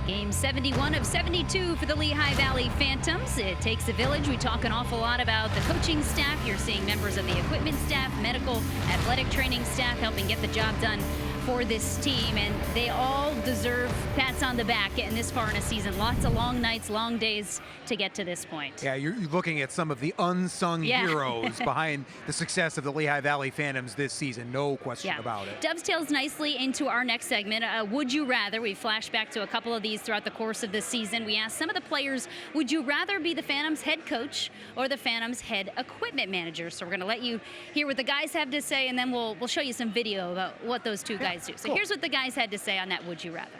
Game 71 of 72 for the Lehigh Valley Phantoms. It takes a village. We talk an awful lot about the coaching staff. You're seeing members of the equipment staff, medical, athletic training staff helping get the job done for this team, and they all deserve pats on the back getting this far in a season. Lots of long nights, long days to get to this point. Yeah, you're looking at some of the unsung heroes behind the success of the Lehigh Valley Phantoms this season, no question about it. Dovetails nicely into our next segment, Would You Rather. We flashed back to a couple of these throughout the course of this season. We asked some of the players, would you rather be the Phantoms head coach or the Phantoms head equipment manager? So we're going to let you hear what the guys have to say, and then we'll show you some video about what those two guys do. So here's what the guys had to say on that Would You Rather.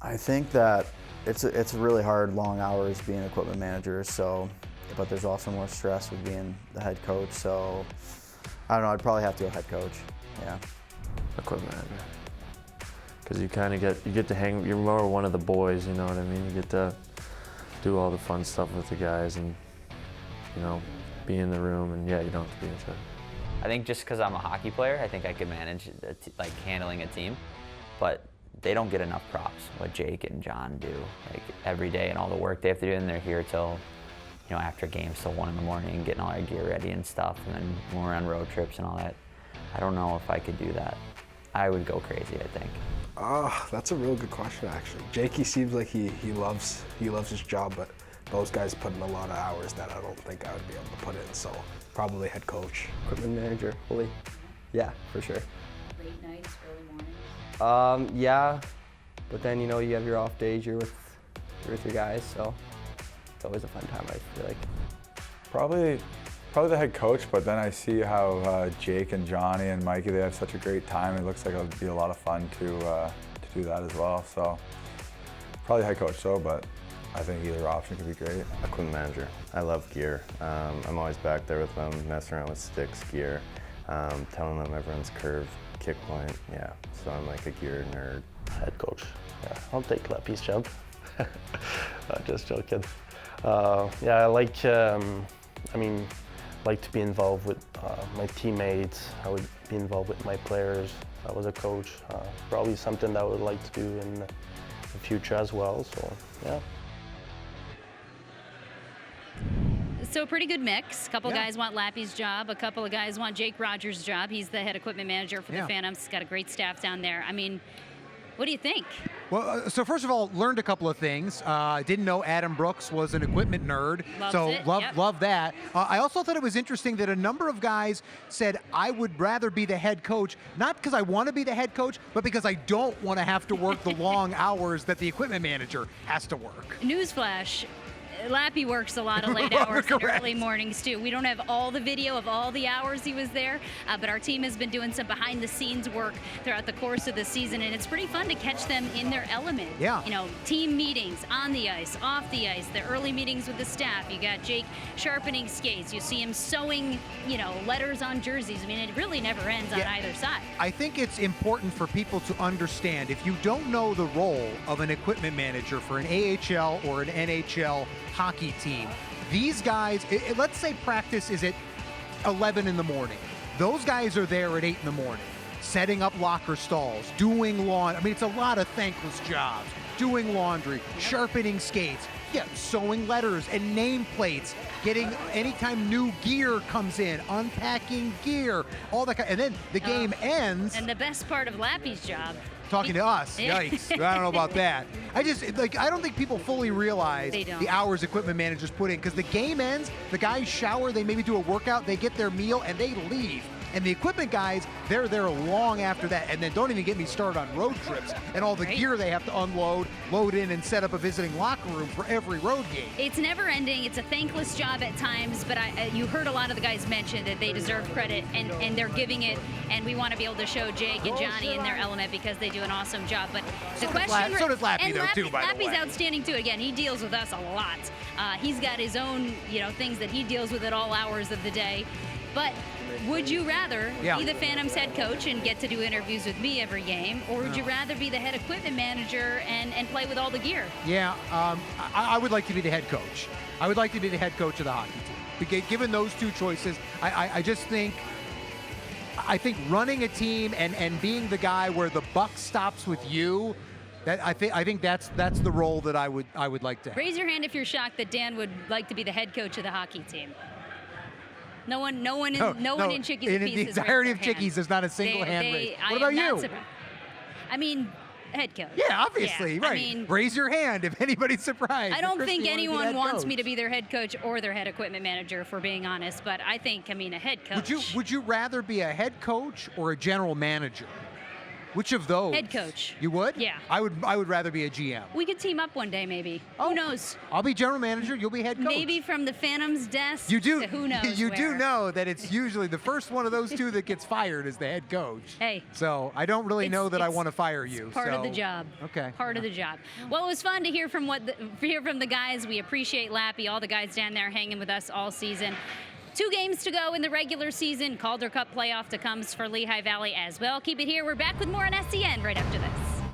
I think that it's really hard, long hours being equipment manager. So, but there's also more stress with being the head coach. So, I don't know. I'd probably have to go head coach. Yeah. Equipment manager. Because you kind of get to hang. You're more one of the boys. You know what I mean? You get to do all the fun stuff with the guys, and be in the room. And yeah, you don't have to be in charge. I think just because I'm a hockey player, I think I could manage like handling a team, but they don't get enough props, what Jake and John do, like every day and all the work they have to do, and they're here till, after games till 1 in the morning, getting all our gear ready and stuff, and then when we're on road trips and all that. I don't know if I could do that. I would go crazy, I think. That's a real good question, actually. Jake, he seems like he loves his job, but those guys put in a lot of hours that I don't think I would be able to put in, so probably head coach. Equipment manager, fully. Yeah, for sure. Late nights, early mornings? Yeah, but then you have your off days, you're with your guys, so it's always a fun time, I feel like. Probably the head coach, but then I see how Jake and Johnny and Mikey, they have such a great time. It looks like it would be a lot of fun to do that as well. So probably head coach though, but I think either option could be great. Equipment manager. I love gear. I'm always back there with them, messing around with sticks, gear, telling them everyone's curve, kick point. Yeah, so I'm like a gear nerd. Head coach. Yeah, I'll take Lappy's job. Just joking. Yeah, I like. Like to be involved with my teammates. I would be involved with my players. I was a coach. Probably something that I would like to do in the future as well. So yeah. So a pretty good mix. A couple guys want Lappy's job. A couple of guys want Jake Rogers' job. He's the head equipment manager for the Phantoms. He's got a great staff down there. I mean, what do you think? Well, so first of all, learned a couple of things. Didn't know Adam Brooks was an equipment nerd. Love that. I also thought it was interesting that a number of guys said, I would rather be the head coach, not because I want to be the head coach, but because I don't want to have to work the long hours that the equipment manager has to work. Newsflash. Lappy works a lot of late hours and early mornings too. We don't have all the video of all the hours he was there, but our team has been doing some behind the scenes work throughout the course of the season, and it's pretty fun to catch them in their element. Yeah. Team meetings on the ice, off the ice, the early meetings with the staff. You got Jake sharpening skates. You see him sewing, letters on jerseys. I mean, it really never ends on either side. I think it's important for people to understand, if you don't know the role of an equipment manager for an AHL or an NHL hockey team, these guys, let's say practice is at 11 in the morning. Those guys are there at 8 in the morning, setting up locker stalls, doing lawn. I mean, it's a lot of thankless jobs. Doing laundry, sharpening skates, sewing letters and nameplates, getting anytime new gear comes in, unpacking gear, all that kind. And then the game ends. And the best part of Lappy's job, talking to us. Yikes. I don't know about that. I don't think people fully realize the hours equipment managers put in, because the game ends, the guys shower, they maybe do a workout, they get their meal, and they leave. And the equipment guys, they're there long after that. And then don't even get me started on road trips and all the gear they have to unload, load in, and set up a visiting locker room for every road game. It's never ending. It's a thankless job at times, but you heard a lot of the guys mention that they deserve credit, and they're giving it. And we want to be able to show Jake and Johnny in their element because they do an awesome job. But the question, so does Lappy, though, too, by the way. Lappy's outstanding, too. Again, he deals with us a lot. He's got his own, things that he deals with at all hours of the day. But would you rather be the Phantoms head coach and get to do interviews with me every game, or would you rather be the head equipment manager and play with all the gear? Yeah, I would like to be the head coach. I would like to be the head coach of the hockey team. given those two choices, I just think. I think running a team and being the guy where the buck stops with you, that I think that's the role that I would like to have. Raise your hand if you're shocked that Dan would like to be the head coach of the hockey team. No one in Chickies in Apiece the has entirety raised of their Chickies, hand. there's not a single hand raised. I What about am not you? surprised. I mean, head coach. Yeah, obviously, Yeah, right. I mean, raise your hand if anybody's surprised. I don't if think Christy wanted to be the anyone head wants coach. me to be their head coach or their head equipment manager, if we're being honest. But I think, a head coach. Would you rather be a head coach or a general manager? Which of those? Head coach. You would? Yeah. I would rather be a GM. We could team up one day, maybe. Who knows? I'll be general manager. You'll be head coach. Maybe from the Phantoms desk. You do. To who knows? You do where. know that it's usually the first one of those two that gets fired is the head coach. Hey. So I don't really know that I want to fire you. Part of the so- job. Okay. Part of the job. Well, it was fun to hear from the guys. We appreciate Lappy, all the guys down there hanging with us all season. 2 games to go in the regular season. Calder Cup playoff to come for Lehigh Valley as well. Keep it here. We're back with more on SCN right after this.